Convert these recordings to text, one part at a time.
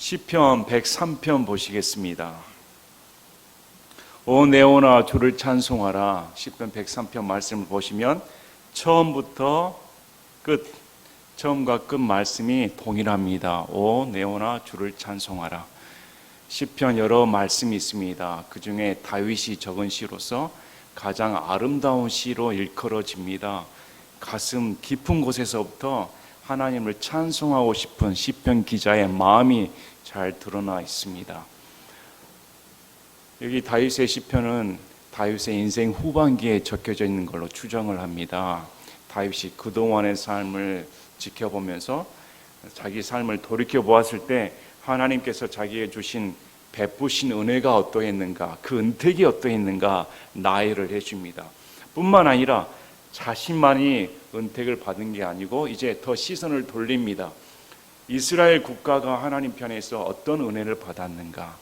시편 103편 보시겠습니다. 오 네오나 주를 찬송하라. 시편 103편 말씀을 보시면 처음과 끝 말씀이 동일합니다. 오 네오나 주를 찬송하라. 시편 여러 말씀이 있습니다. 그 중에 다윗이 적은 시로서 가장 아름다운 시로 일컬어집니다. 가슴 깊은 곳에서부터 하나님을 찬송하고 싶은 시편 기자의 마음이 잘 드러나 있습니다. 여기 다윗의 시편은 다윗의 인생 후반기에 적혀져 있는 걸로 추정을 합니다. 다윗이 그동안의 삶을 지켜보면서 자기 삶을 돌이켜 보았을 때 하나님께서 자기에게 주신 베푸신 은혜가 어떠했는가, 그 은택이 어떠했는가 나열을 해줍니다. 뿐만 아니라 자신만이 은택을 받은 게 아니고 이제 더 시선을 돌립니다. 이스라엘 국가가 하나님 편에서 어떤 은혜를 받았는가,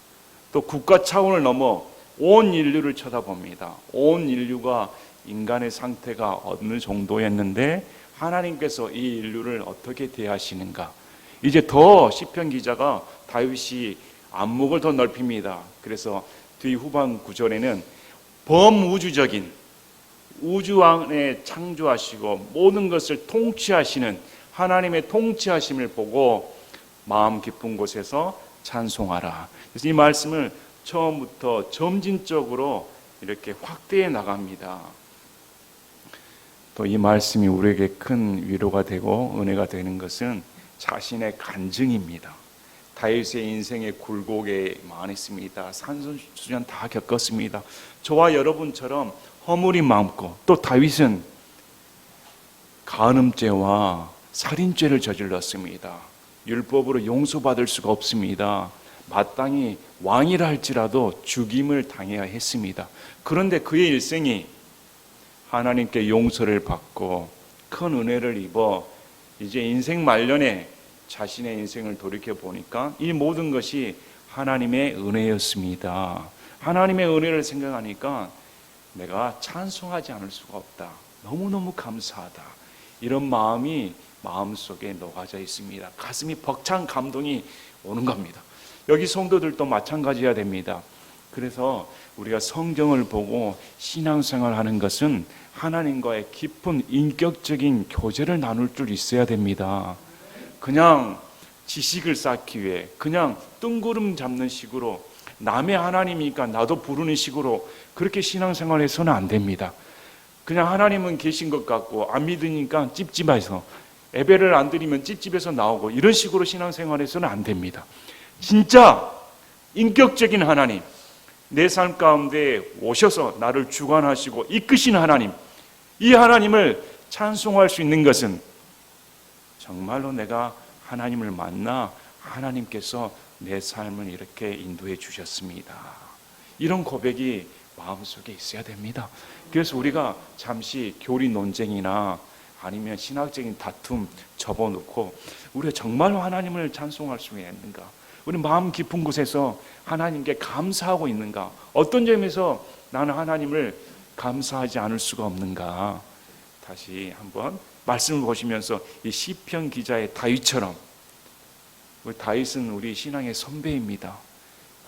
또 국가 차원을 넘어 온 인류를 쳐다봅니다. 온 인류가 인간의 상태가 어느 정도였는데 하나님께서 이 인류를 어떻게 대하시는가. 이제 더 시편 기자가 다윗이 안목을 더 넓힙니다. 그래서 뒤 후반 구절에는 범우주적인 우주 안에 창조하시고 모든 것을 통치하시는 하나님의 통치하심을 보고 마음 깊은 곳에서 찬송하라. 그래서 이 말씀을 처음부터 점진적으로 이렇게 확대해 나갑니다. 또 이 말씀이 우리에게 큰 위로가 되고 은혜가 되는 것은 자신의 간증입니다. 다윗의 인생의 굴곡에 많았습니다. 산전수전 다 겪었습니다. 저와 여러분처럼 허물이 많고, 또 다윗은 간음죄와 살인죄를 저질렀습니다. 율법으로 용서받을 수가 없습니다. 마땅히 왕이라 할지라도 죽임을 당해야 했습니다. 그런데 그의 일생이 하나님께 용서를 받고 큰 은혜를 입어 이제 인생 말년에 자신의 인생을 돌이켜 보니까 이 모든 것이 하나님의 은혜였습니다. 하나님의 은혜를 생각하니까 내가 찬송하지 않을 수가 없다. 너무너무 감사하다. 이런 마음이 마음속에 녹아져 있습니다. 가슴이 벅찬 감동이 오는 겁니다. 여기 성도들도 마찬가지야 됩니다. 그래서 우리가 성경을 보고 신앙생활 하는 것은 하나님과의 깊은 인격적인 교제를 나눌 줄 있어야 됩니다. 그냥 지식을 쌓기 위해 그냥 뜬구름 잡는 식으로 남의 하나님이니까 나도 부르는 식으로 그렇게 신앙생활 해서는 안 됩니다. 그냥 하나님은 계신 것 같고 안 믿으니까 찝찝해서 예배를 안 드리면 찝찝해서 나오고 이런 식으로 신앙생활 해서는 안 됩니다. 진짜 인격적인 하나님, 내 삶 가운데 오셔서 나를 주관하시고 이끄시는 하나님, 이 하나님을 찬송할 수 있는 것은 정말로 내가 하나님을 만나 하나님께서 내 삶을 이렇게 인도해 주셨습니다. 이런 고백이 마음속에 있어야 됩니다. 그래서 우리가 잠시 교리 논쟁이나 아니면 신학적인 다툼 접어놓고 우리가 정말로 하나님을 찬송할 수 있는가? 우리 마음 깊은 곳에서 하나님께 감사하고 있는가? 어떤 점에서 나는 하나님을 감사하지 않을 수가 없는가? 다시 한번 말씀을 보시면서 이 시편 기자의 다윗처럼, 우리 다윗은 우리 신앙의 선배입니다.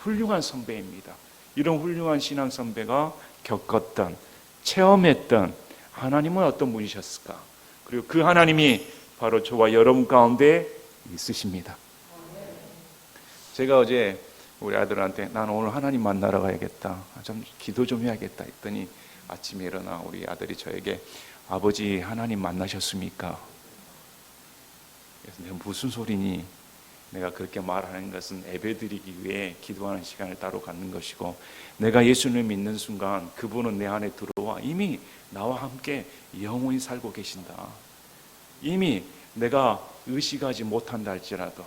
훌륭한 선배입니다. 이런 훌륭한 신앙 선배가 겪었던, 체험했던 하나님은 어떤 분이셨을까? 그리고 그 하나님이 바로 저와 여러분 가운데 있으십니다. 제가 어제 우리 아들한테 나는 오늘 하나님 만나러 가야겠다, 좀 기도 좀 해야겠다 했더니 아침에 일어나 우리 아들이 저에게 아버지 하나님 만나셨습니까? 그래서 내가 무슨 소리니? 내가 그렇게 말하는 것은 예배드리기 위해 기도하는 시간을 따로 갖는 것이고, 내가 예수님을 믿는 순간 그분은 내 안에 들어와 이미 나와 함께 영원히 살고 계신다. 이미 내가 의식하지 못한다 할지라도,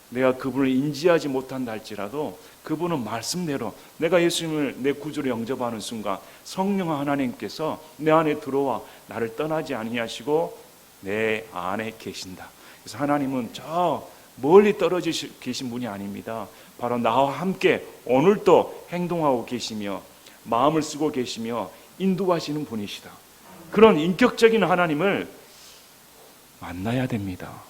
내가 그분을 인지하지 못한다 할지라도 그분은 말씀대로 내가 예수님을 내 구주로 영접하는 순간 성령 하나님께서 내 안에 들어와 나를 떠나지 아니하시고 내 안에 계신다. 그래서 하나님은 저 멀리 떨어져 계신 분이 아닙니다. 바로 나와 함께 오늘도 행동하고 계시며 마음을 쓰고 계시며 인도하시는 분이시다. 그런 인격적인 하나님을 만나야 됩니다.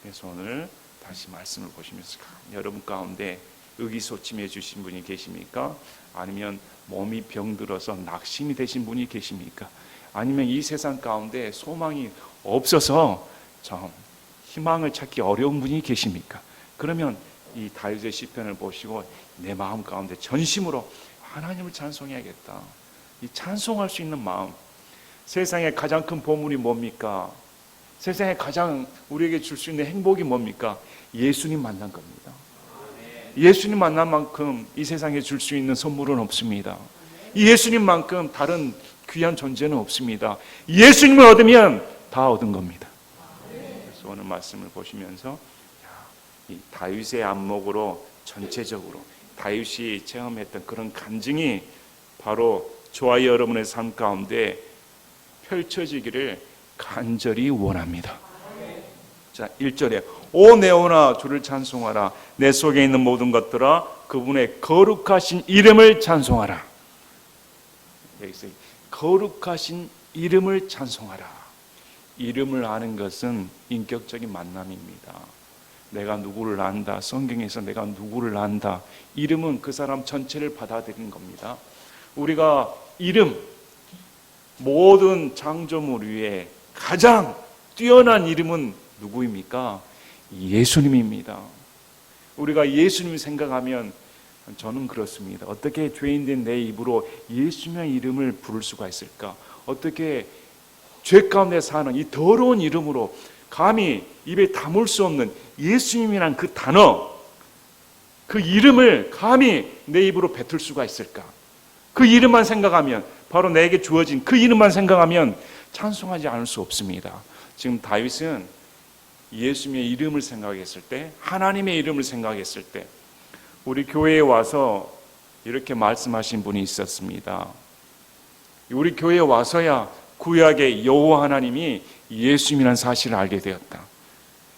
그래서 오늘 다시 말씀을 보시면서 여러분 가운데 의기소침해 주신 분이 계십니까? 아니면 몸이 병들어서 낙심이 되신 분이 계십니까? 아니면 이 세상 가운데 소망이 없어서 좀 희망을 찾기 어려운 분이 계십니까? 그러면 이 다윗의 시편을 보시고 내 마음 가운데 전심으로 하나님을 찬송해야겠다. 이 찬송할 수 있는 마음. 세상에 가장 큰 보물이 뭡니까? 세상에 가장 우리에게 줄 수 있는 행복이 뭡니까? 예수님 만난 겁니다. 예수님 만난 만큼 이 세상에 줄 수 있는 선물은 없습니다. 예수님만큼 다른 귀한 존재는 없습니다. 예수님을 얻으면 다 얻은 겁니다. 그래서 오늘 말씀을 보시면서 이 다윗의 안목으로 전체적으로 다윗이 체험했던 그런 간증이 바로 저와 여러분의 삶 가운데 펼쳐지기를 간절히 원합니다. 자, 1절에 오 내 영혼아 주를 찬송하라. 내 속에 있는 모든 것들아 그분의 거룩하신 이름을 찬송하라. 여기서 거룩하신 이름을 찬송하라. 이름을 아는 것은 인격적인 만남입니다. 내가 누구를 안다. 성경에서 내가 누구를 안다. 이름은 그 사람 전체를 받아들이는 겁니다. 우리가 이름, 모든 창조물 위에 가장 뛰어난 이름은 누구입니까? 예수님입니다. 우리가 예수님을 생각하면 저는 그렇습니다. 어떻게 죄인된 내 입으로 예수님의 이름을 부를 수가 있을까? 어떻게 죄 가운데 사는 이 더러운 이름으로 감히 입에 담을 수 없는 예수님이란 그 단어, 그 이름을 감히 내 입으로 뱉을 수가 있을까? 그 이름만 생각하면, 바로 내게 주어진 그 이름만 생각하면 찬송하지 않을 수 없습니다. 지금 다윗은 예수님의 이름을 생각했을 때, 하나님의 이름을 생각했을 때, 우리 교회에 와서 이렇게 말씀하신 분이 있었습니다. 우리 교회에 와서야 구약의 여호와 하나님이 예수님이라는 사실을 알게 되었다.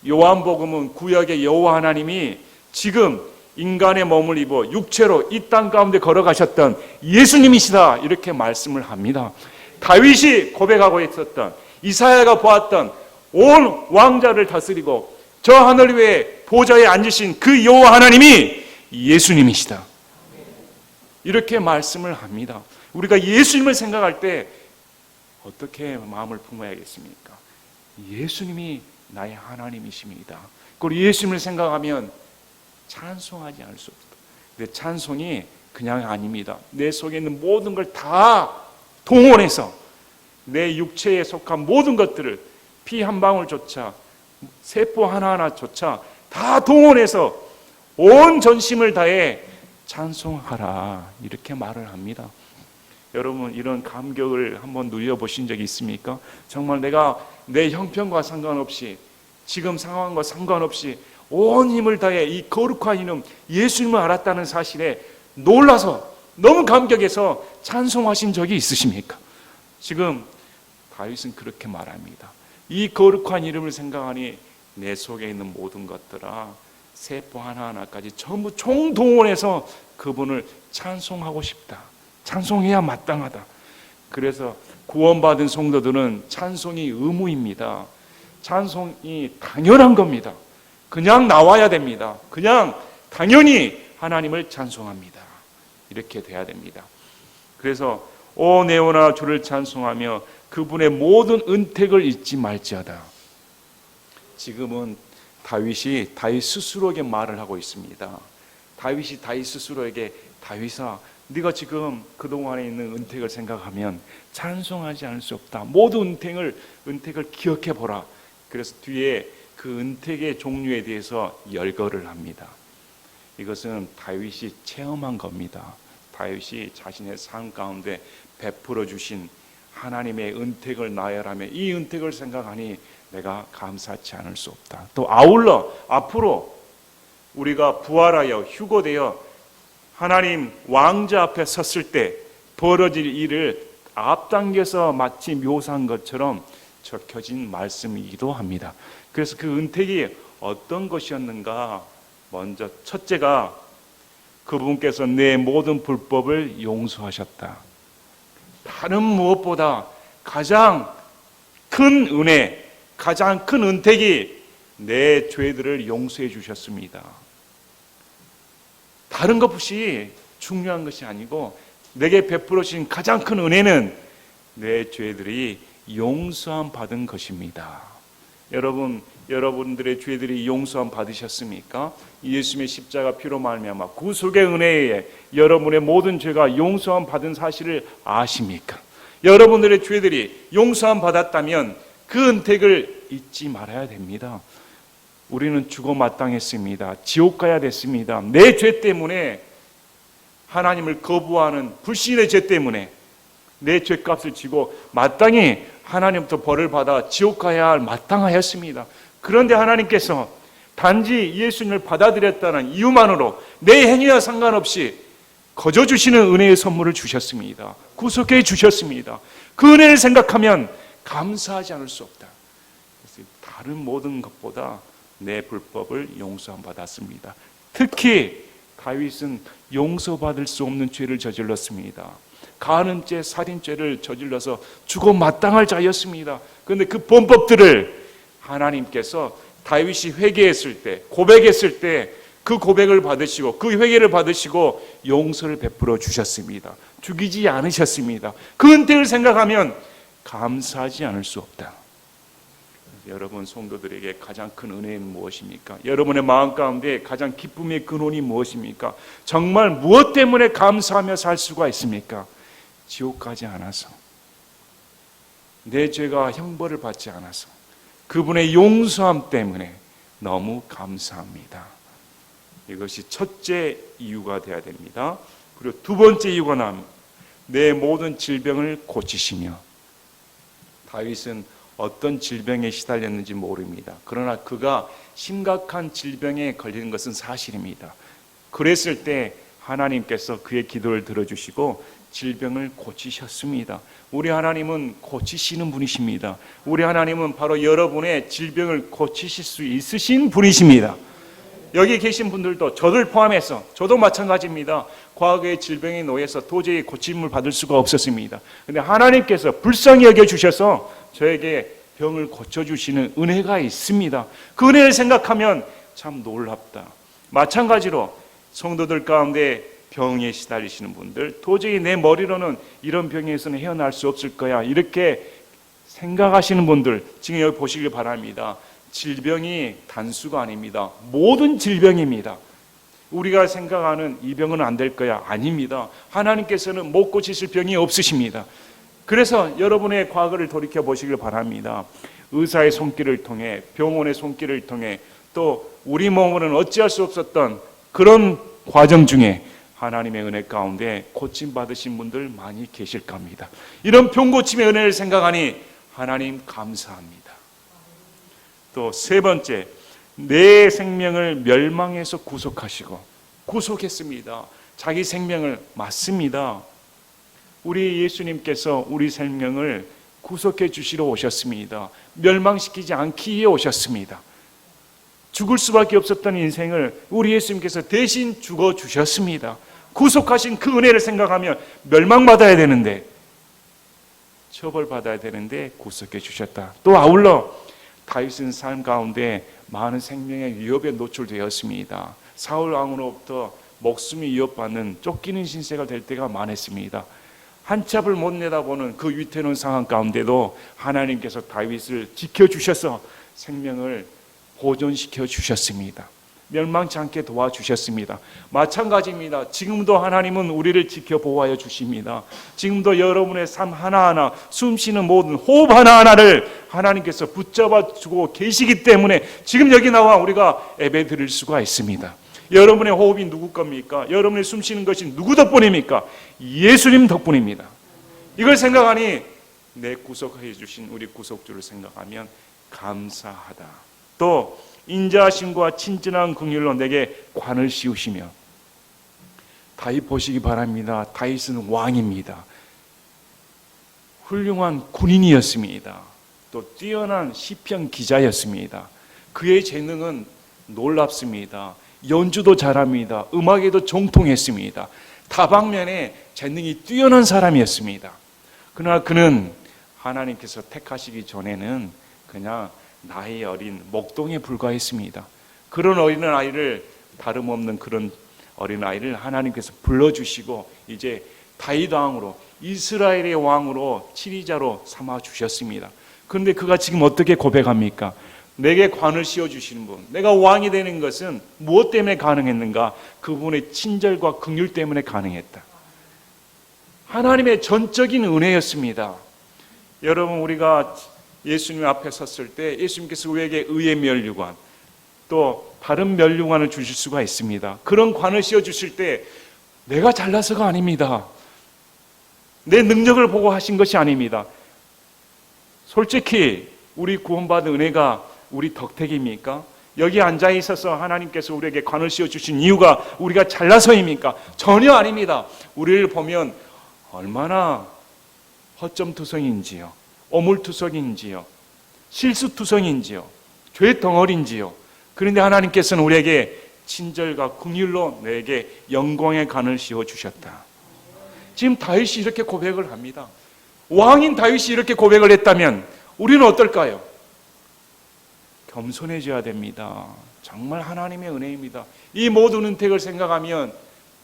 요한복음은 구약의 여호와 하나님이 지금 인간의 몸을 입어 육체로 이 땅 가운데 걸어가셨던 예수님이시다 이렇게 말씀을 합니다. 다윗이 고백하고 있었던, 이사야가 보았던 온 왕자를 다스리고 저 하늘 위에 보좌에 앉으신 그 여호와 하나님이 예수님이시다 이렇게 말씀을 합니다. 우리가 예수님을 생각할 때 어떻게 마음을 품어야겠습니까? 예수님이 나의 하나님이십니다. 그리고 예수님을 생각하면 찬송하지 않을 수 없다. 근데 찬송이 그냥 아닙니다. 내 속에 있는 모든 걸 다 동원해서 내 육체에 속한 모든 것들을 피 한 방울조차 세포 하나하나조차 다 동원해서 온 전심을 다해 찬송하라 이렇게 말을 합니다. 여러분 이런 감격을 한번 누려보신 적이 있습니까? 정말 내가 내 형편과 상관없이 지금 상황과 상관없이 온 힘을 다해 이 거룩한 이름 예수님을 알았다는 사실에 놀라서 너무 감격해서 찬송하신 적이 있으십니까? 지금 다윗은 그렇게 말합니다. 이 거룩한 이름을 생각하니 내 속에 있는 모든 것들아 세포 하나하나까지 전부 총동원해서 그분을 찬송하고 싶다. 찬송해야 마땅하다. 그래서 구원받은 성도들은 찬송이 의무입니다. 찬송이 당연한 겁니다. 그냥 나와야 됩니다. 그냥 당연히 하나님을 찬송합니다. 이렇게 돼야 됩니다. 그래서 오 내 영혼아 주를 찬송하며 그분의 모든 은택을 잊지 말지어다. 지금은 다윗이 다윗 스스로에게 말을 하고 있습니다. 다윗이 다윗 스스로에게 다윗아 네가 지금 그동안에 있는 은택을 생각하면 찬송하지 않을 수 없다. 모든 은택을 기억해 보라. 그래서 뒤에 그 은택의 종류에 대해서 열거를 합니다. 이것은 다윗이 체험한 겁니다. 다윗이 자신의 삶 가운데 베풀어 주신 하나님의 은택을 나열하며 이 은택을 생각하니 내가 감사치 않을 수 없다. 또 아울러 앞으로 우리가 부활하여 휴거되어 하나님 왕자 앞에 섰을 때 벌어질 일을 앞당겨서 마치 묘사한 것처럼 적혀진 말씀이기도 합니다. 그래서 그 은택이 어떤 것이었는가? 먼저 첫째가 그분께서 내 모든 불법을 용서하셨다. 다른 무엇보다 가장 큰 은혜, 가장 큰 은택이 내 죄들을 용서해 주셨습니다. 다른 것이 중요한 것이 아니고 내게 베풀어 주신 가장 큰 은혜는 내 죄들이 용서함 받은 것입니다. 여러분들의 죄들이 용서함 받으셨습니까? 예수님의 십자가 피로 말미암아 구속의 은혜에 여러분의 모든 죄가 용서함 받은 사실을 아십니까? 여러분들의 죄들이 용서함 받았다면 그 은택을 잊지 말아야 됩니다. 우리는 죽어 마땅했습니다. 지옥 가야 됐습니다. 내 죄 때문에, 하나님을 거부하는 불신의 죄 때문에 내 죄값을 지고 마땅히 하나님부터 벌을 받아 지옥 가야 할 마땅하였습니다. 그런데 하나님께서 단지 예수님을 받아들였다는 이유만으로 내 행위와 상관없이 거저 주시는 은혜의 선물을 주셨습니다. 구속해 주셨습니다. 그 은혜를 생각하면 감사하지 않을 수 없다. 그래서 다른 모든 것보다 내 불법을 용서함 받았습니다. 특히 다윗은 용서받을 수 없는 죄를 저질렀습니다. 간음죄, 살인죄를 저질러서 죽어 마땅할 자였습니다. 그런데 그 범법들을 하나님께서 다윗이 회개했을 때, 고백했을 때 그 고백을 받으시고 그 회개를 받으시고 용서를 베풀어 주셨습니다. 죽이지 않으셨습니다. 그 은혜를 생각하면 감사하지 않을 수 없다. 여러분 성도들에게 가장 큰 은혜는 무엇입니까? 여러분의 마음 가운데 가장 기쁨의 근원이 무엇입니까? 정말 무엇 때문에 감사하며 살 수가 있습니까? 지옥 가지 않아서, 내 죄가 형벌을 받지 않아서, 그분의 용서함 때문에 너무 감사합니다. 이것이 첫째 이유가 되어야 됩니다. 그리고 두 번째 이유가 나옵니다. 내 모든 질병을 고치시며. 다윗은 어떤 질병에 시달렸는지 모릅니다. 그러나 그가 심각한 질병에 걸리는 것은 사실입니다. 그랬을 때 하나님께서 그의 기도를 들어주시고 질병을 고치셨습니다. 우리 하나님은 고치시는 분이십니다. 우리 하나님은 바로 여러분의 질병을 고치실 수 있으신 분이십니다. 여기 계신 분들도 저를 포함해서 저도 마찬가지입니다. 과거의 질병에 놓여서 도저히 고침을 받을 수가 없었습니다. 그런데 하나님께서 불쌍히 여겨주셔서 저에게 병을 고쳐주시는 은혜가 있습니다. 그 은혜를 생각하면 참 놀랍다. 마찬가지로 성도들 가운데 병에 시달리시는 분들, 도저히 내 머리로는 이런 병에서는 헤어날 수 없을 거야, 이렇게 생각하시는 분들 지금 여기 보시길 바랍니다. 질병이 단수가 아닙니다. 모든 질병입니다. 우리가 생각하는 이 병은 안 될 거야, 아닙니다. 하나님께서는 못 고치실 병이 없으십니다. 그래서 여러분의 과거를 돌이켜 보시길 바랍니다. 의사의 손길을 통해, 병원의 손길을 통해, 또 우리 몸으로는 어찌할 수 없었던 그런 과정 중에 하나님의 은혜 가운데 고침받으신 분들 많이 계실 겁니다. 이런 병고침의 은혜를 생각하니 하나님 감사합니다. 또 세 번째, 내 생명을 멸망에서 구속하시고, 구속했습니다. 자기 생명을, 맞습니다. 우리 예수님께서 우리 생명을 구속해 주시러 오셨습니다. 멸망시키지 않기 위해 오셨습니다. 죽을 수밖에 없었던 인생을 우리 예수님께서 대신 죽어 주셨습니다. 구속하신 그 은혜를 생각하면 멸망받아야 되는데, 처벌받아야 되는데 구속해 주셨다. 또 아울러 다윗은 삶 가운데 많은 생명의 위협에 노출되었습니다. 사울 왕으로부터 목숨이 위협받는 쫓기는 신세가 될 때가 많았습니다. 한참을 못 내다보는 그 위태로운 상황 가운데도 하나님께서 다윗을 지켜주셔서 생명을 보존시켜 주셨습니다. 멸망치 않게 도와주셨습니다. 마찬가지입니다. 지금도 하나님은 우리를 지켜보호하여 주십니다. 지금도 여러분의 삶 하나하나, 숨쉬는 모든 호흡 하나하나를 하나님께서 붙잡아 주고 계시기 때문에 지금 여기 나와 우리가 예배 드릴 수가 있습니다. 여러분의 호흡이 누구 겁니까? 여러분의 숨쉬는 것이 누구 덕분입니까? 예수님 덕분입니다. 이걸 생각하니 내 구속해 주신 우리 구속주를 생각하면 감사하다. 또 인자하심과 친절한 긍휼로 내게 관을 씌우시며. 다윗 보시기 바랍니다. 다윗은 왕입니다. 훌륭한 군인이었습니다. 또 뛰어난 시편 기자였습니다. 그의 재능은 놀랍습니다. 연주도 잘합니다. 음악에도 정통했습니다. 다방면에 재능이 뛰어난 사람이었습니다. 그러나 그는 하나님께서 택하시기 전에는 그냥 나이 어린 목동에 불과했습니다. 그런 어린아이를, 다름없는 그런 어린아이를 하나님께서 불러주시고 이제 다윗 왕으로, 이스라엘의 왕으로, 치리자로 삼아주셨습니다. 그런데 그가 지금 어떻게 고백합니까? 내게 관을 씌워주시는 분, 내가 왕이 되는 것은 무엇 때문에 가능했는가? 그분의 친절과 긍휼 때문에 가능했다. 하나님의 전적인 은혜였습니다. 여러분, 우리가 예수님 앞에 섰을 때 예수님께서 우리에게 의의 면류관, 또 다른 면류관을 주실 수가 있습니다. 그런 관을 씌워주실 때 내가 잘나서가 아닙니다. 내 능력을 보고 하신 것이 아닙니다. 솔직히 우리 구원받은 은혜가 우리 덕택입니까? 여기 앉아 있어서 하나님께서 우리에게 관을 씌워주신 이유가 우리가 잘나서입니까? 전혀 아닙니다. 우리를 보면 얼마나 허점투성인지요, 오물투성인지요, 실수투성인지요, 죄 덩어리인지요. 그런데 하나님께서는 우리에게 친절과 긍휼로 내게 영광의 관을 씌워주셨다. 지금 다윗이 이렇게 고백을 합니다. 왕인 다윗이 이렇게 고백을 했다면 우리는 어떨까요? 겸손해져야 됩니다. 정말 하나님의 은혜입니다. 이 모든 은택을 생각하면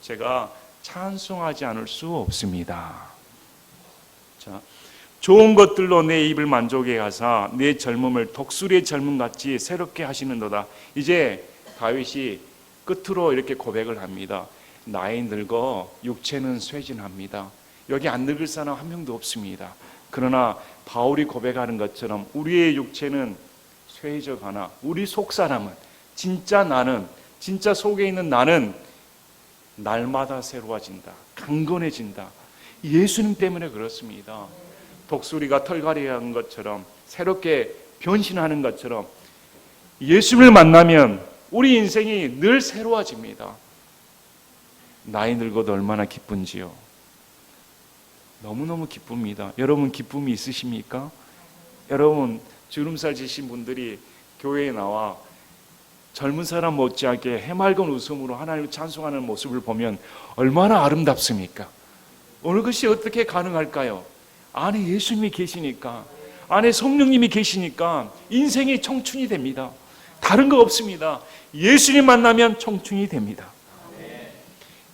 제가 찬송하지 않을 수 없습니다. 자, 좋은 것들로 내 입을 만족해 하사 내 젊음을 독수리의 젊음같이 새롭게 하시는도다. 이제 다윗이 끝으로 이렇게 고백을 합니다. 나이 늙어 육체는 쇠진합니다. 여기 안 늙을 사람 한 명도 없습니다. 그러나 바울이 고백하는 것처럼 우리의 육체는 쇠해져 가나 우리 속사람은, 진짜 나는, 진짜 속에 있는 나는 날마다 새로워진다, 강건해진다. 예수님 때문에 그렇습니다. 독수리가 털갈이한 것처럼, 새롭게 변신하는 것처럼 예수님을 만나면 우리 인생이 늘 새로워집니다. 나이 늙어도 얼마나 기쁜지요. 너무너무 기쁩니다. 여러분 기쁨이 있으십니까? 여러분 주름살 지신 분들이 교회에 나와 젊은 사람 못지않게 해맑은 웃음으로 하나님을 찬송하는 모습을 보면 얼마나 아름답습니까? 어느 것이 어떻게 가능할까요? 안에 예수님이 계시니까, 안에 성령님이 계시니까 인생이 청춘이 됩니다. 다른 거 없습니다. 예수님 만나면 청춘이 됩니다.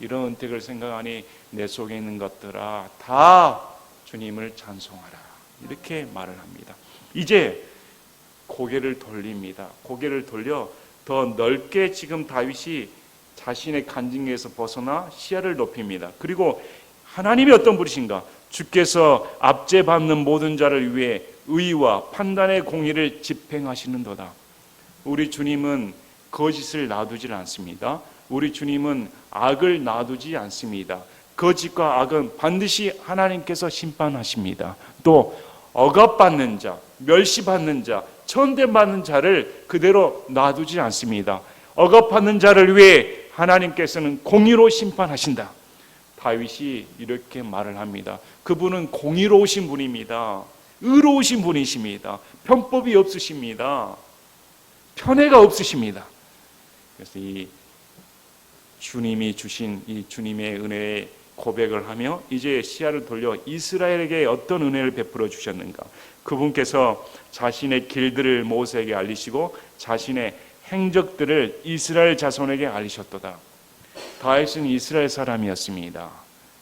이런 은택을 생각하니 내 속에 있는 것들아 다 주님을 찬송하라, 이렇게 말을 합니다. 이제 고개를 돌립니다. 고개를 돌려 더 넓게 지금 다윗이 자신의 간증에서 벗어나 시야를 높입니다. 그리고 하나님이 어떤 분이신가? 주께서 압제받는 모든 자를 위해 의와 판단의 공의를 집행하시는도다. 우리 주님은 거짓을 놔두질 않습니다. 우리 주님은 악을 놔두지 않습니다. 거짓과 악은 반드시 하나님께서 심판하십니다. 또 억압받는 자, 멸시받는 자, 천대받는 자를 그대로 놔두지 않습니다. 억압받는 자를 위해 하나님께서는 공의로 심판하신다. 다윗이 이렇게 말을 합니다. 그분은 공의로우신 분입니다. 의로우신 분이십니다. 편법이 없으십니다. 편애가 없으십니다. 그래서 이 주님이 주신 이 주님의 은혜의 고백을 하며 이제 시야를 돌려 이스라엘에게 어떤 은혜를 베풀어 주셨는가? 그분께서 자신의 길들을 모세에게 알리시고 자신의 행적들을 이스라엘 자손에게 알리셨도다. 다윗은 이스라엘 사람이었습니다.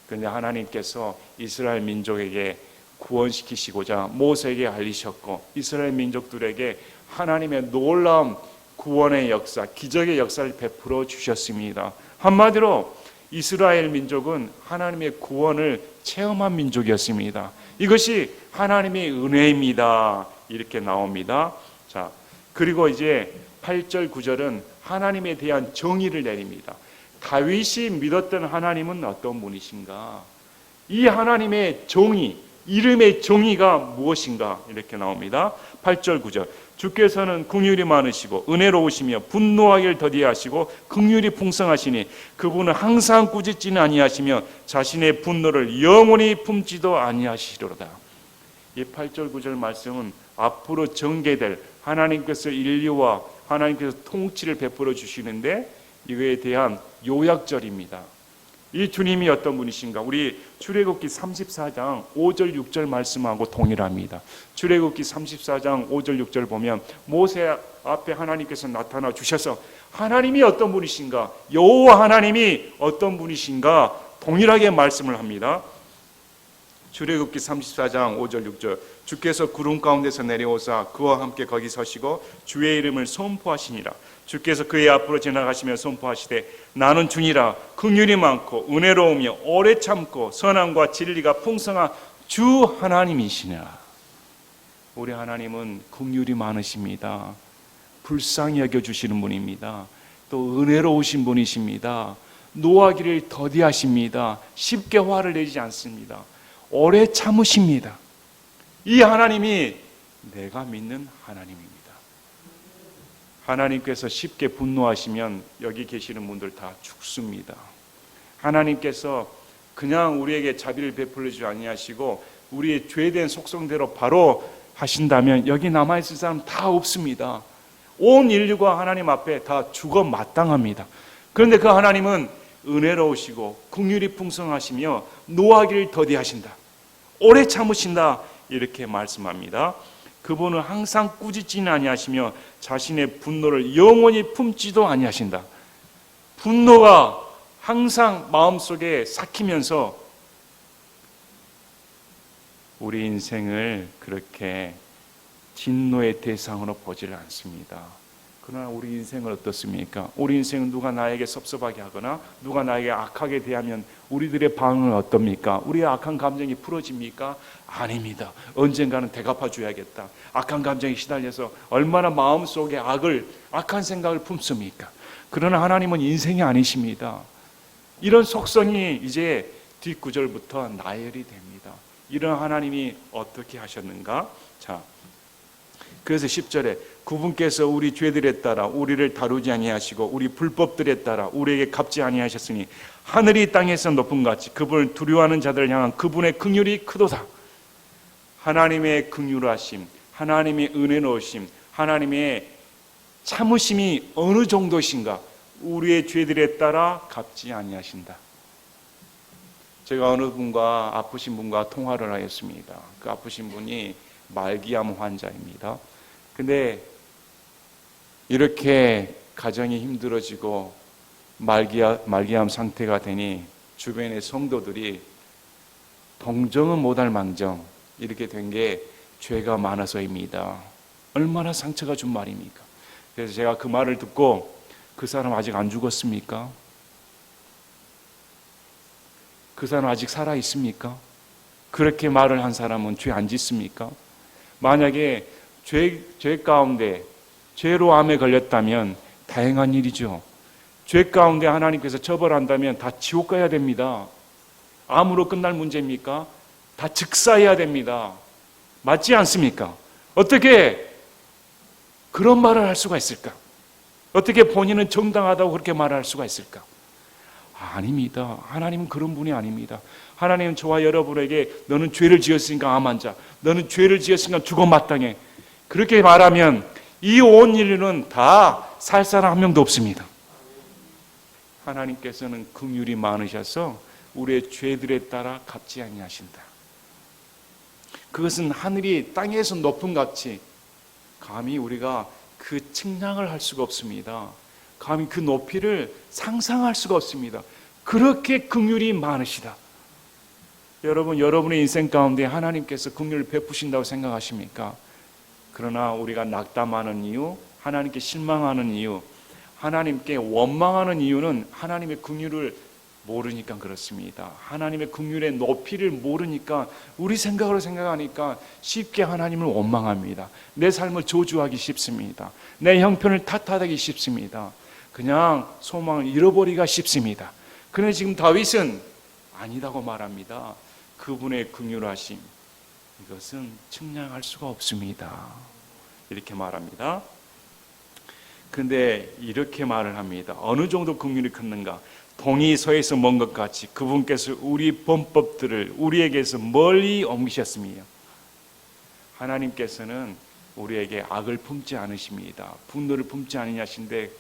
그런데 하나님께서 이스라엘 민족에게 구원시키시고자 모세에게 알리셨고 이스라엘 민족들에게 하나님의 놀라운 구원의 역사, 기적의 역사를 베풀어 주셨습니다. 한마디로 이스라엘 민족은 하나님의 구원을 체험한 민족이었습니다. 이것이 하나님의 은혜입니다. 이렇게 나옵니다. 자, 그리고 이제 8절 9절은 하나님에 대한 정의를 내립니다. 다윗이 믿었던 하나님은 어떤 분이신가? 이 하나님의 정의, 이름의 정의가 무엇인가? 이렇게 나옵니다. 8절 9절. 주께서는 긍휼이 많으시고 은혜로우시며 분노하기를 더디하시고 긍휼이 풍성하시니 그분은 항상 꾸짖지는 아니하시며 자신의 분노를 영원히 품지도 아니하시리로다. 이 8절 9절 말씀은 앞으로 전개될 하나님께서 인류와 하나님께서 통치를 베풀어 주시는데 이거에 대한 요약절입니다. 이 주님이 어떤 분이신가? 우리 출애굽기 34장 5절 6절 말씀하고 동일합니다. 출애굽기 34장 5절 6절 보면 모세 앞에 하나님께서 나타나 주셔서 하나님이 어떤 분이신가? 여호와 하나님이 어떤 분이신가? 동일하게 말씀을 합니다. 출애굽기 34장 5절 6절 주께서 구름 가운데서 내려오사 그와 함께 거기 서시고 주의 이름을 선포하시니라. 주께서 그의 앞으로 지나가시며 선포하시되 나는 주니라. 긍휼이 많고 은혜로우며 오래 참고 선함과 진리가 풍성한 주 하나님이시니라. 우리 하나님은 긍휼이 많으십니다. 불쌍히 여겨주시는 분입니다. 또 은혜로우신 분이십니다. 노하기를 더디하십니다. 쉽게 화를 내지 않습니다. 오래 참으십니다. 이 하나님이 내가 믿는 하나님입니다. 하나님께서 쉽게 분노하시면 여기 계시는 분들 다 죽습니다. 하나님께서 그냥 우리에게 자비를 베풀지 아니하시고 우리의 죄된 속성대로 바로 하신다면 여기 남아있을 사람 다 없습니다. 온 인류가 하나님 앞에 다 죽어 마땅합니다. 그런데 그 하나님은 은혜로우시고 긍휼이 풍성하시며 노하기를 더디하신다. 오래 참으신다. 이렇게 말씀합니다. 그분은 항상 꾸짖지는 아니하시며 자신의 분노를 영원히 품지도 아니하신다. 분노가 항상 마음속에 삭히면서 우리 인생을 그렇게 진노의 대상으로 보지를 않습니다. 그러나 우리 인생은 어떻습니까? 우리 인생은 누가 나에게 섭섭하게 하거나 누가 나에게 악하게 대하면 우리들의 반응은 어떻습니까? 우리의 악한 감정이 풀어집니까? 아닙니다. 언젠가는 대갚아 줘야겠다. 악한 감정에 시달려서 얼마나 마음속에 악한 생각을 품습니까? 그러나 하나님은 인생이 아니십니다. 이런 속성이 이제 뒷구절부터 나열이 됩니다. 이런 하나님이 어떻게 하셨는가? 자, 그래서 10절에 그분께서 우리 죄들에 따라 우리를 다루지 아니하시고 우리 불법들에 따라 우리에게 갚지 아니하셨으니 하늘이 땅에서 높은 같이 그분을 두려워하는 자들을 향한 그분의 긍휼이 크도다. 하나님의 긍휼하심, 하나님의 은혜로우심, 하나님의 참으심이 어느 정도신가? 우리의 죄들에 따라 갚지 아니하신다. 제가 어느 분과 아프신 분과 통화를 하였습니다. 그 아프신 분이 말기암 환자입니다. 근데 이렇게 가정이 힘들어지고 말기암 상태가 되니 주변의 성도들이 동정은 못할 망정 이렇게 된 게 죄가 많아서입니다. 얼마나 상처가 준 말입니까? 그래서 제가 그 말을 듣고 그 사람 아직 안 죽었습니까? 그 사람 아직 살아 있습니까? 그렇게 말을 한 사람은 죄 안 짓습니까? 만약에 죄 가운데 죄로 암에 걸렸다면 다행한 일이죠. 죄 가운데 하나님께서 처벌한다면 다 지옥 가야 됩니다. 암으로 끝날 문제입니까? 다 즉사해야 됩니다. 맞지 않습니까? 어떻게 그런 말을 할 수가 있을까? 어떻게 본인은 정당하다고 그렇게 말할 수가 있을까? 아닙니다. 하나님은 그런 분이 아닙니다. 하나님은 저와 여러분에게 너는 죄를 지었으니까 암 환자, 너는 죄를 지었으니까 죽어 마땅해. 그렇게 말하면 이 온 인류는 다 살 사람 한 명도 없습니다. 하나님께서는 긍휼이 많으셔서 우리의 죄들에 따라 갚지 아니하신다. 그것은 하늘이 땅에서 높은 같이 감히 우리가 그 측량을 할 수가 없습니다. 감히 그 높이를 상상할 수가 없습니다. 그렇게 긍휼이 많으시다. 여러분, 여러분의 인생 가운데 하나님께서 긍휼을 베푸신다고 생각하십니까? 그러나 우리가 낙담하는 이유, 하나님께 실망하는 이유, 하나님께 원망하는 이유는 하나님의 긍휼을 모르니까 그렇습니다. 하나님의 긍휼의 높이를 모르니까 우리 생각으로 생각하니까 쉽게 하나님을 원망합니다. 내 삶을 저주하기 쉽습니다. 내 형편을 탓하기 쉽습니다. 그냥 소망을 잃어버리기가 쉽습니다. 그런데 지금 다윗은 아니다고 말합니다. 그분의 긍휼하심, 이것은 측량할 수가 없습니다. 이렇게 말합니다. 그런데 이렇게 말을 합니다. 어느 정도 긍휼이 컸는가? 동이 서에서 먼 것 같이 그분께서 우리 범법들을 우리에게서 멀리 옮기셨습니다. 하나님께서는 우리에게 악을 품지 않으십니다. 분노를 품지 아니하신데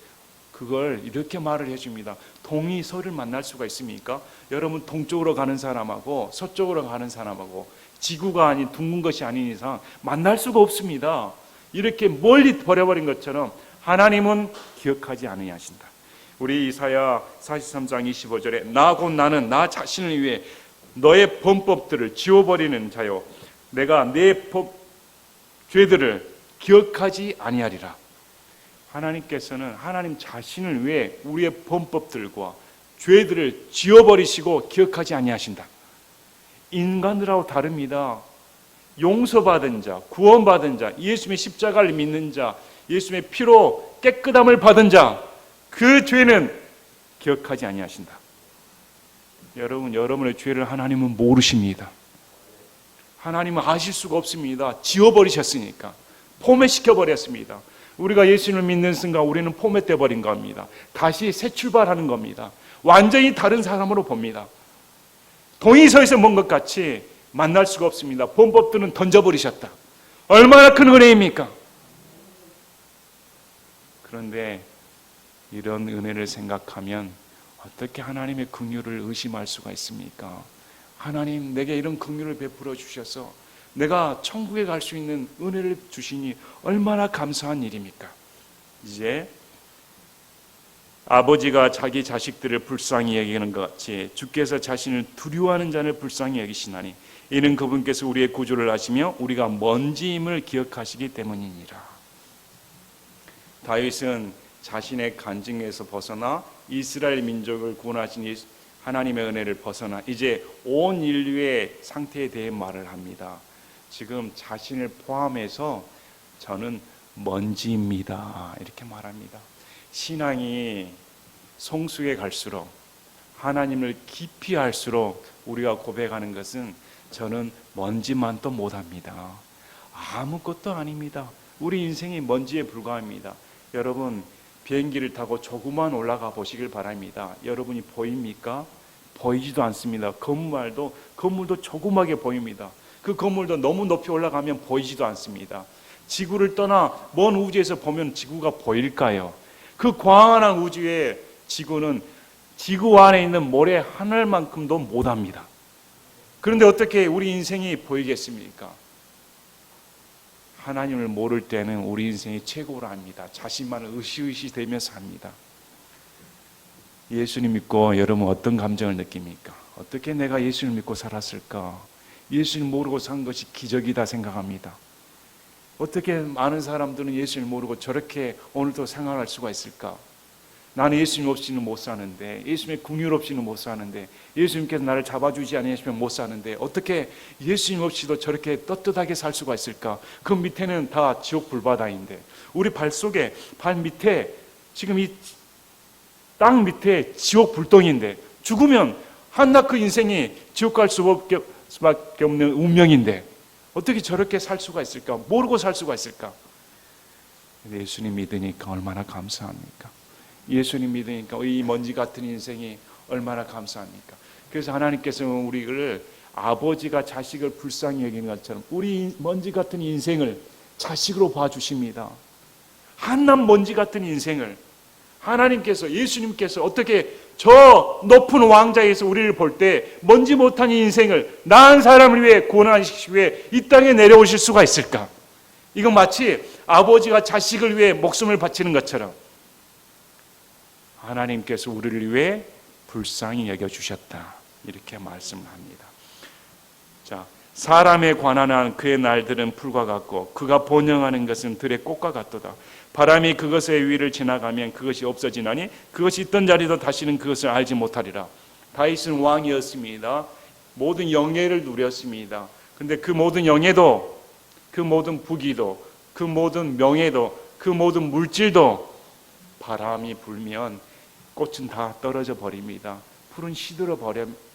그걸 이렇게 말을 해줍니다. 동이 서를 만날 수가 있습니까? 여러분, 동쪽으로 가는 사람하고 서쪽으로 가는 사람하고 지구가 아닌 둥근 것이 아닌 이상 만날 수가 없습니다. 이렇게 멀리 버려버린 것처럼 하나님은 기억하지 아니하신다. 우리 이사야 43장 25절에 나 곧 나는 나 자신을 위해 너의 범법들을 지워버리는 자요 내가 내 죄들을 기억하지 아니하리라. 하나님께서는 하나님 자신을 위해 우리의 범법들과 죄들을 지워버리시고 기억하지 아니하신다. 인간들하고 다릅니다. 용서받은 자, 구원받은 자, 예수님의 십자가를 믿는 자, 예수님의 피로 깨끗함을 받은 자, 그 죄는 기억하지 아니하신다. 여러분, 여러분의 죄를 하나님은 모르십니다. 하나님은 아실 수가 없습니다. 지워버리셨으니까. 포맷시켜버렸습니다. 우리가 예수님을 믿는 순간 우리는 포맷돼 버린 겁니다. 다시 새 출발하는 겁니다. 완전히 다른 사람으로 봅니다. 동의서에서 본 것 같이 만날 수가 없습니다. 범법들은 던져버리셨다. 얼마나 큰 은혜입니까? 그런데 이런 은혜를 생각하면 어떻게 하나님의 긍휼을 의심할 수가 있습니까? 하나님, 내게 이런 긍휼을 베풀어 주셔서 내가 천국에 갈 수 있는 은혜를 주시니 얼마나 감사한 일입니까? 이제 아버지가 자기 자식들을 불쌍히 여기는 것 같이 주께서 자신을 두려워하는 자를 불쌍히 여기시나니 이는 그분께서 우리의 구주를 아시며 우리가 먼지임을 기억하시기 때문이니라. 다윗은 자신의 간증에서 벗어나 이스라엘 민족을 구원하신 하나님의 은혜를 벗어나 이제 온 인류의 상태에 대해 말을 합니다. 지금 자신을 포함해서 저는 먼지입니다. 이렇게 말합니다. 신앙이 성숙해 갈수록 하나님을 깊이 알수록 우리가 고백하는 것은 저는 먼지만도 못합니다. 아무것도 아닙니다. 우리 인생이 먼지에 불과합니다. 여러분, 비행기를 타고 조금만 올라가 보시길 바랍니다. 여러분이 보입니까? 보이지도 않습니다. 건물도 조그맣게 보입니다. 그 건물도 너무 높이 올라가면 보이지도 않습니다. 지구를 떠나 먼 우주에서 보면 지구가 보일까요? 그 광활한 우주의 지구는 지구 안에 있는 모래 하늘만큼도 못합니다. 그런데 어떻게 우리 인생이 보이겠습니까? 하나님을 모를 때는 우리 인생이 최고로 합니다. 자신만을 으시으시 되면서 합니다. 예수님 믿고 여러분 어떤 감정을 느낍니까? 어떻게 내가 예수를 믿고 살았을까? 예수를 모르고 산 것이 기적이다 생각합니다. 어떻게 많은 사람들은 예수를 모르고 저렇게 오늘도 생활할 수가 있을까? 나는 예수님 없이는 못 사는데, 예수님의 긍휼 없이는 못 사는데, 예수님께서 나를 잡아주지 않으시면 못 사는데 어떻게 예수님 없이도 저렇게 떳떳하게 살 수가 있을까? 그 밑에는 다 지옥 불바다인데 우리 발 속에, 발 밑에, 지금 이 땅 밑에 지옥 불덩이인데 죽으면 한낱 그 인생이 지옥 갈 수밖에 없는 운명인데 어떻게 저렇게 살 수가 있을까? 모르고 살 수가 있을까? 예수님 믿으니까 얼마나 감사합니까? 예수님 믿으니까 이 먼지 같은 인생이 얼마나 감사합니까? 그래서 하나님께서는 우리를 아버지가 자식을 불쌍히 여기는 것처럼 우리 먼지 같은 인생을 자식으로 봐주십니다. 한낱 먼지 같은 인생을 하나님께서, 예수님께서 어떻게 저 높은 왕자에서 우리를 볼 때 먼지 못한 인생을 나은 사람을 위해 구원하시기 위해 이 땅에 내려오실 수가 있을까? 이건 마치 아버지가 자식을 위해 목숨을 바치는 것처럼 하나님께서 우리를 위해 불쌍히 여겨주셨다. 이렇게 말씀을 합니다. 자, 사람에 관한 한 그의 날들은 풀과 같고 그가 번영하는 것은 들의 꽃과 같도다. 바람이 그것의 위를 지나가면 그것이 없어지나니 그것이 있던 자리도 다시는 그것을 알지 못하리라. 다윗은 왕이었습니다. 모든 영예를 누렸습니다. 그런데 그 모든 영예도, 그 모든 부귀도, 그 모든 명예도, 그 모든 물질도 바람이 불면 꽃은 다 떨어져 버립니다. 풀은 시들어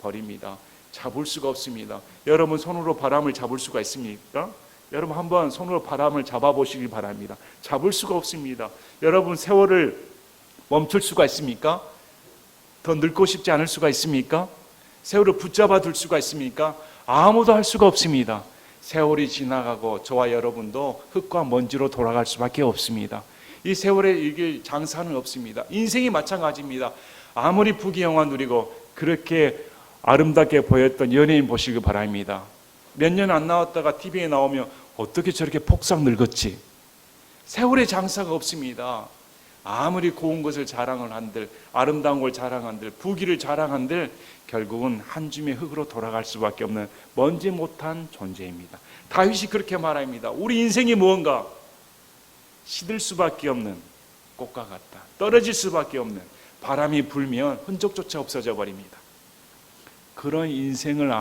버립니다. 잡을 수가 없습니다. 여러분 손으로 바람을 잡을 수가 있습니까? 여러분 한번 손으로 바람을 잡아보시기 바랍니다. 잡을 수가 없습니다. 여러분 세월을 멈출 수가 있습니까? 더 늙고 싶지 않을 수가 있습니까? 세월을 붙잡아 둘 수가 있습니까? 아무도 할 수가 없습니다. 세월이 지나가고 저와 여러분도 흙과 먼지로 돌아갈 수밖에 없습니다. 이 세월에 이게 장사는 없습니다. 인생이 마찬가지입니다. 아무리 부귀영화 누리고 그렇게 아름답게 보였던 연예인 보시기 바랍니다. 몇 년 안 나왔다가 TV에 나오면 어떻게 저렇게 폭삭 늙었지? 세월의 장사가 없습니다. 아무리 고운 것을 자랑을 한들, 아름다운 걸 자랑한들, 부귀를 자랑한들 결국은 한 줌의 흙으로 돌아갈 수밖에 없는 먼지 못한 존재입니다. 다윗이 그렇게 말합니다. 우리 인생이 무언가? 시들 수밖에 없는 꽃과 같다. 떨어질 수밖에 없는, 바람이 불면 흔적조차 없어져 버립니다. 그런 인생을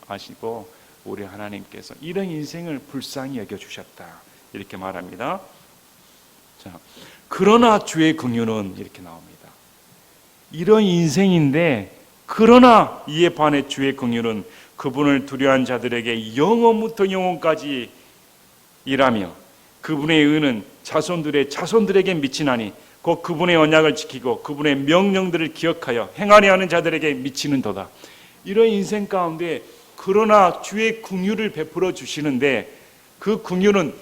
아시고 우리 하나님께서 이런 인생을 불쌍히 여겨주셨다, 이렇게 말합니다. 자, 그러나 주의 긍휼은, 이렇게 나옵니다. 이런 인생인데 그러나 이에 반해 주의 긍휼은 그분을 두려워한 자들에게 영원부터 영원까지 일하며 그분의 의는 자손들의 자손들에게 미치나니 곧 그분의 언약을 지키고 그분의 명령들을 기억하여 행하려 하는 자들에게 미치는도다. 이런 인생 가운데 그러나 주의 긍휼을 베풀어 주시는데 그 긍휼은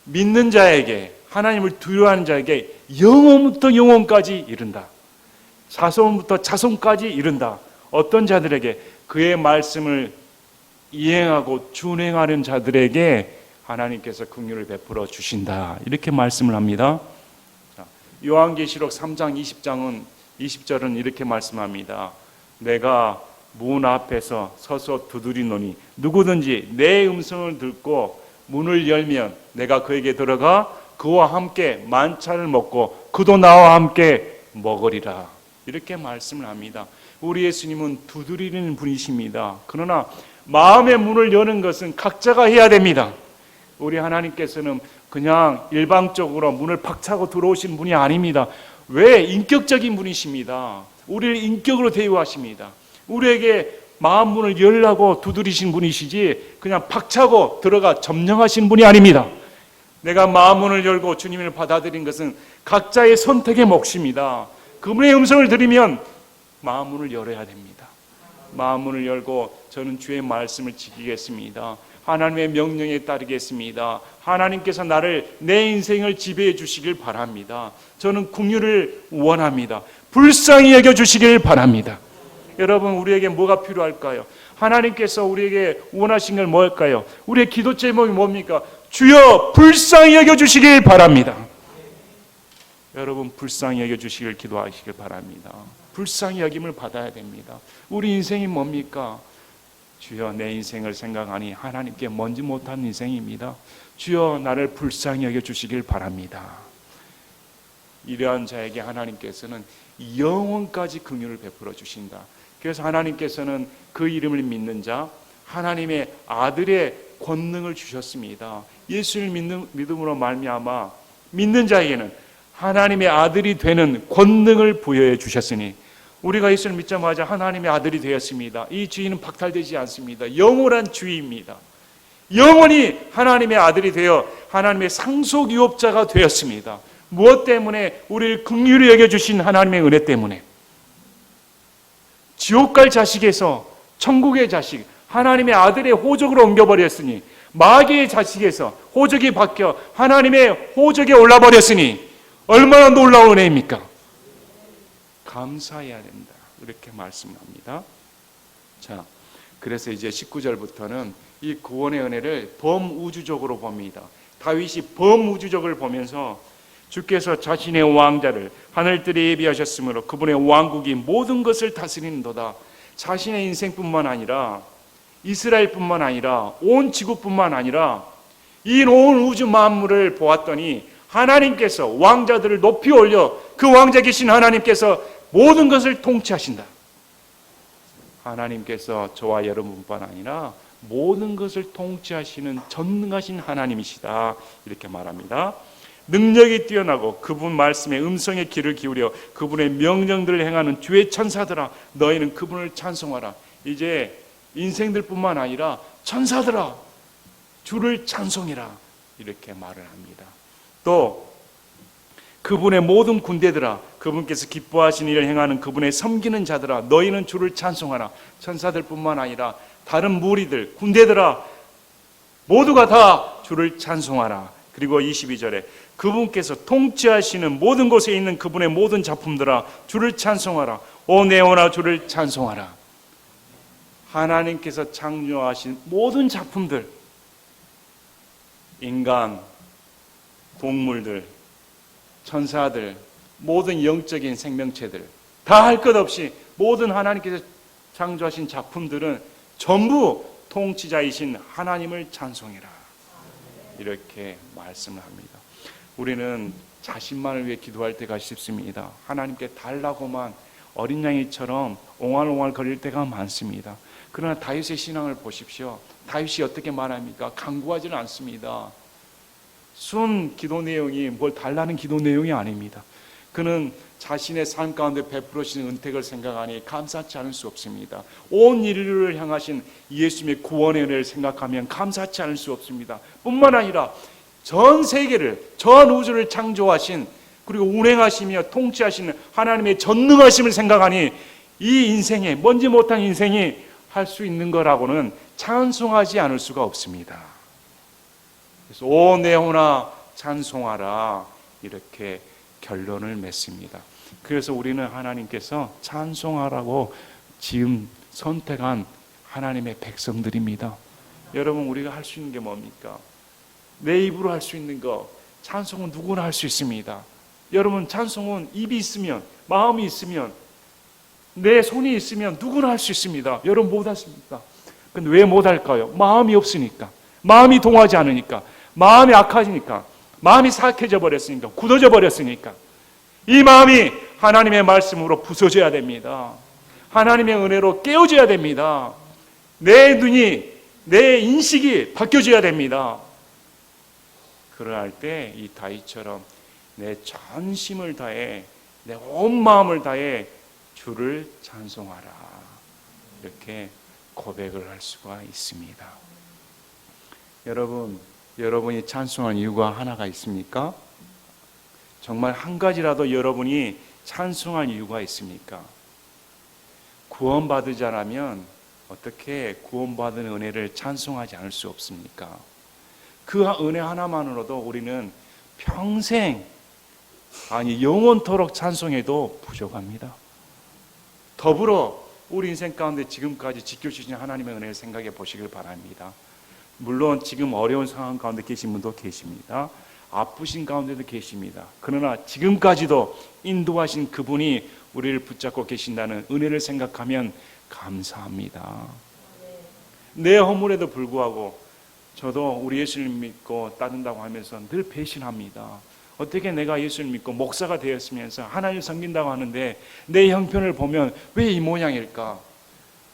믿는 자에게, 하나님을 두려워하는 자에게 영원부터 영원까지 이른다. 자손부터 자손까지 이른다. 어떤 자들에게? 그의 말씀을 이행하고 준행하는 자들에게 하나님께서 긍휼을 베풀어 주신다, 이렇게 말씀을 합니다. 요한계시록 3장 20절은 이렇게 말씀합니다. 내가 문 앞에서 서서 두드리노니 누구든지 내 음성을 듣고 문을 열면 내가 그에게 들어가 그와 함께 만찬을 먹고 그도 나와 함께 먹으리라, 이렇게 말씀을 합니다. 우리 예수님은 두드리는 분이십니다. 그러나 마음의 문을 여는 것은 각자가 해야 됩니다. 우리 하나님께서는 그냥 일방적으로 문을 박차고 들어오신 분이 아닙니다. 왜? 인격적인 분이십니다. 우리를 인격으로 대우하십니다. 우리에게 마음 문을 열라고 두드리신 분이시지 그냥 박차고 들어가 점령하신 분이 아닙니다. 내가 마음 문을 열고 주님을 받아들인 것은 각자의 선택의 몫입니다. 그분의 음성을 들으면 마음 문을 열어야 됩니다. 마음 문을 열고 저는 주의 말씀을 지키겠습니다. 하나님의 명령에 따르겠습니다. 하나님께서 내 인생을 지배해 주시길 바랍니다. 저는 긍휼을 원합니다. 불쌍히 여겨 주시길 바랍니다. 여러분, 우리에게 뭐가 필요할까요? 하나님께서 우리에게 원하신 걸 뭘까요? 우리의 기도 제목이 뭡니까? 주여 불쌍히 여겨 주시길 바랍니다. 여러분, 불쌍히 여겨 주시길 기도하시길 바랍니다. 불쌍히 여김을 받아야 됩니다. 우리 인생이 뭡니까? 주여 내 인생을 생각하니 하나님께 먼지 못한 인생입니다. 주여 나를 불쌍히 여겨 주시길 바랍니다. 이러한 자에게 하나님께서는 영원까지 긍휼을 베풀어 주신다. 그래서 하나님께서는 그 이름을 믿는 자, 하나님의 아들의 권능을 주셨습니다. 예수를 믿음으로 말미암아 믿는 자에게는 하나님의 아들이 되는 권능을 부여해 주셨으니 우리가 예수를 믿자마자 하나님의 아들이 되었습니다. 이 주의는 박탈되지 않습니다. 영원한 주의입니다. 영원히 하나님의 아들이 되어 하나님의 상속유업자가 되었습니다. 무엇 때문에? 우리를 긍휼히 여겨주신 하나님의 은혜 때문에. 지옥 갈 자식에서 천국의 자식, 하나님의 아들의 호적으로 옮겨버렸으니, 마귀의 자식에서 호적이 바뀌어 하나님의 호적에 올라버렸으니 얼마나 놀라운 은혜입니까? 감사해야 된다, 이렇게 말씀합니다. 자, 그래서 이제 19절부터는 이 구원의 은혜를 범우주적으로 봅니다. 다윗이 범우주적을 보면서 주께서 자신의 왕자를 하늘들에 예비하셨으므로 그분의 왕국이 모든 것을 다스리는도다. 자신의 인생뿐만 아니라 이스라엘뿐만 아니라 온 지구뿐만 아니라 이 온 우주 만물을 보았더니 하나님께서 왕자들을 높이 올려 그 왕자 계신 하나님께서 모든 것을 통치하신다. 하나님께서 저와 여러분뿐만 아니라 모든 것을 통치하시는 전능하신 하나님이시다, 이렇게 말합니다. 능력이 뛰어나고 그분 말씀에 음성의 귀를 기울여 그분의 명령들을 행하는 주의 천사들아 너희는 그분을 찬송하라. 이제 인생들뿐만 아니라 천사들아 주를 찬송해라, 이렇게 말을 합니다. 또 그분의 모든 군대들아 그분께서 기뻐하신 일을 행하는 그분의 섬기는 자들아 너희는 주를 찬송하라. 천사들뿐만 아니라 다른 무리들, 군대들아 모두가 다 주를 찬송하라. 그리고 22절에 그분께서 통치하시는 모든 곳에 있는 그분의 모든 작품들아 주를 찬송하라. 오 내 영혼아 주를 찬송하라. 하나님께서 창조하신 모든 작품들, 인간, 동물들, 천사들, 모든 영적인 생명체들 다 할 것 없이 모든 하나님께서 창조하신 작품들은 전부 통치자이신 하나님을 찬송해라. 이렇게 말씀을 합니다. 우리는 자신만을 위해 기도할 때가 쉽습니다. 하나님께 달라고만 어린 양이처럼 옹알옹알 거릴 때가 많습니다. 그러나 다윗의 신앙을 보십시오. 다윗이 어떻게 말합니까? 간구하지는 않습니다. 순 기도 내용이 뭘 달라는 기도 내용이 아닙니다. 그는 자신의 삶 가운데 베풀어주신 은택을 생각하니 감사치 않을 수 없습니다. 온 인류를 향하신 예수님의 구원의 은혜를 생각하면 감사치 않을 수 없습니다. 뿐만 아니라 전 세계를, 전 우주를 창조하신 그리고 운행하시며 통치하시는 하나님의 전능하심을 생각하니 이 인생에, 뭔지 못한 인생이 할 수 있는 거라고는 찬송하지 않을 수가 없습니다. 그래서 오 내 영혼아 찬송하라, 이렇게 결론을 맺습니다. 그래서 우리는 하나님께서 찬송하라고 지금 선택한 하나님의 백성들입니다. 여러분, 우리가 할 수 있는 게 뭡니까? 내 입으로 할 수 있는 거, 찬송은 누구나 할 수 있습니다. 여러분, 찬송은 입이 있으면, 마음이 있으면, 내 손이 있으면 누구나 할 수 있습니다. 여러분 못 하십니까? 근데 왜 못 할까요? 마음이 없으니까, 마음이 동하지 않으니까, 마음이 악해지니까, 마음이 사악해져 버렸으니까, 굳어져 버렸으니까. 이 마음이 하나님의 말씀으로 부서져야 됩니다. 하나님의 은혜로 깨어져야 됩니다. 내 눈이, 내 인식이 바뀌어져야 됩니다. 그러할 때 이 다윗처럼 내 전심을 다해, 내 온 마음을 다해 주를 찬송하라, 이렇게 고백을 할 수가 있습니다. 여러분, 여러분이 찬송한 이유가 하나가 있습니까? 정말 한 가지라도 여러분이 찬송한 이유가 있습니까? 구원받으자라면 어떻게 구원받은 은혜를 찬송하지 않을 수 없습니까? 그 은혜 하나만으로도 우리는 평생, 아니 영원토록 찬송해도 부족합니다. 더불어 우리 인생 가운데 지금까지 지켜주신 하나님의 은혜를 생각해 보시길 바랍니다. 물론 지금 어려운 상황 가운데 계신 분도 계십니다. 아프신 가운데도 계십니다. 그러나 지금까지도 인도하신 그분이 우리를 붙잡고 계신다는 은혜를 생각하면 감사합니다. 내 허물에도 불구하고 저도 우리 예수를 믿고 따른다고 하면서 늘 배신합니다. 어떻게 내가 예수를 믿고 목사가 되었으면서 하나님을 섬긴다고 하는데 내 형편을 보면 왜 이 모양일까?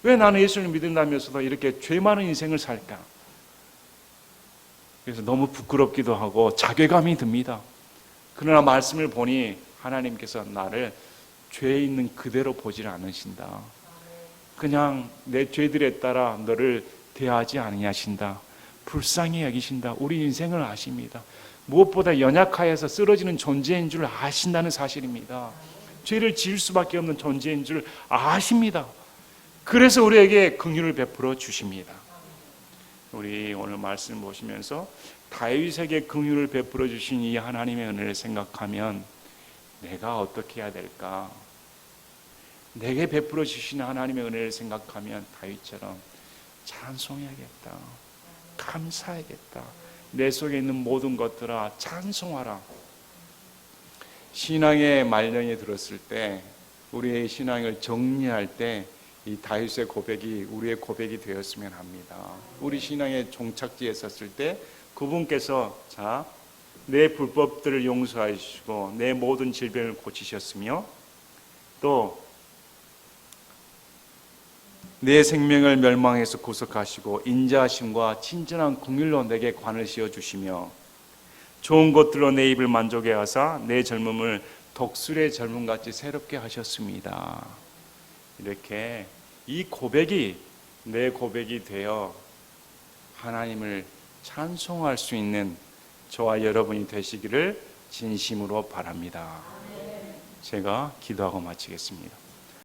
왜 나는 예수를 믿는다면서도 이렇게 죄 많은 인생을 살까? 그래서 너무 부끄럽기도 하고 자괴감이 듭니다. 그러나 말씀을 보니 하나님께서 나를 죄에 있는 그대로 보질 않으신다. 그냥 내 죄들에 따라 너를 대하지 아니하신다. 불쌍히 여기신다. 우리 인생을 아십니다. 무엇보다 연약하여서 쓰러지는 존재인 줄 아신다는 사실입니다. 죄를 지을 수밖에 없는 존재인 줄 아십니다. 그래서 우리에게 긍휼을 베풀어 주십니다. 우리 오늘 말씀 보시면서 다윗에게 긍휼을 베풀어 주신 이 하나님의 은혜를 생각하면 내가 어떻게 해야 될까? 내게 베풀어 주신 하나님의 은혜를 생각하면 다윗처럼 찬송해야겠다, 감사해야겠다, 내 속에 있는 모든 것들아 찬송하라. 신앙의 말년이 들었을 때, 우리의 신앙을 정리할 때 이 다윗의 고백이 우리의 고백이 되었으면 합니다. 우리 신앙의 종착지에 섰을 때 그분께서 자, 내 불법들을 용서하시고 내 모든 질병을 고치셨으며 또 내 생명을 멸망에서 구속하시고 인자하심과 친절한 긍휼로 내게 관을 씌워주시며 좋은 것들로 내 입을 만족해 하사 내 젊음을 독수리의 젊음같이 새롭게 하셨습니다. 이렇게 이 고백이 내 고백이 되어 하나님을 찬송할 수 있는 저와 여러분이 되시기를 진심으로 바랍니다. 제가 기도하고 마치겠습니다.